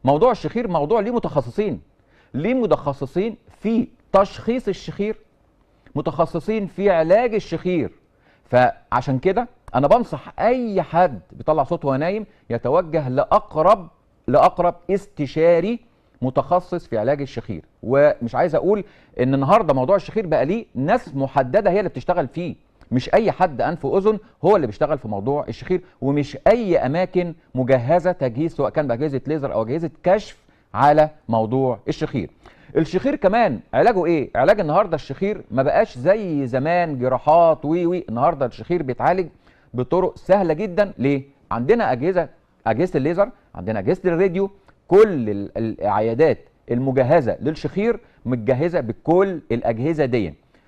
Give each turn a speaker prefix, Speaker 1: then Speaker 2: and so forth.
Speaker 1: موضوع الشخير موضوع ليه متخصصين، ليه متخصصين في تشخيص الشخير، متخصصين في علاج الشخير. فعشان كده انا بنصح اي حد بيطلع صوت وهو نايم يتوجه لاقرب استشاري متخصص في علاج الشخير. ومش عايز اقول ان النهارده موضوع الشخير بقى ليه ناس محدده هي اللي بتشتغل فيه، مش اي حد انف واذن هو اللي بيشتغل في موضوع الشخير، ومش اي اماكن مجهزه تجهيز سواء كان باجهزه ليزر او اجهزه كشف على موضوع الشخير. الشخير كمان علاجه ايه؟ علاج النهارده الشخير ما بقاش زي زمان جراحات النهارده الشخير بيتعالج بطرق سهله جدا. ليه؟ عندنا اجهزه الليزر، عندنا اجهزه الراديو، كل العيادات المجهزه للشخير متجهزه بكل الاجهزه دي.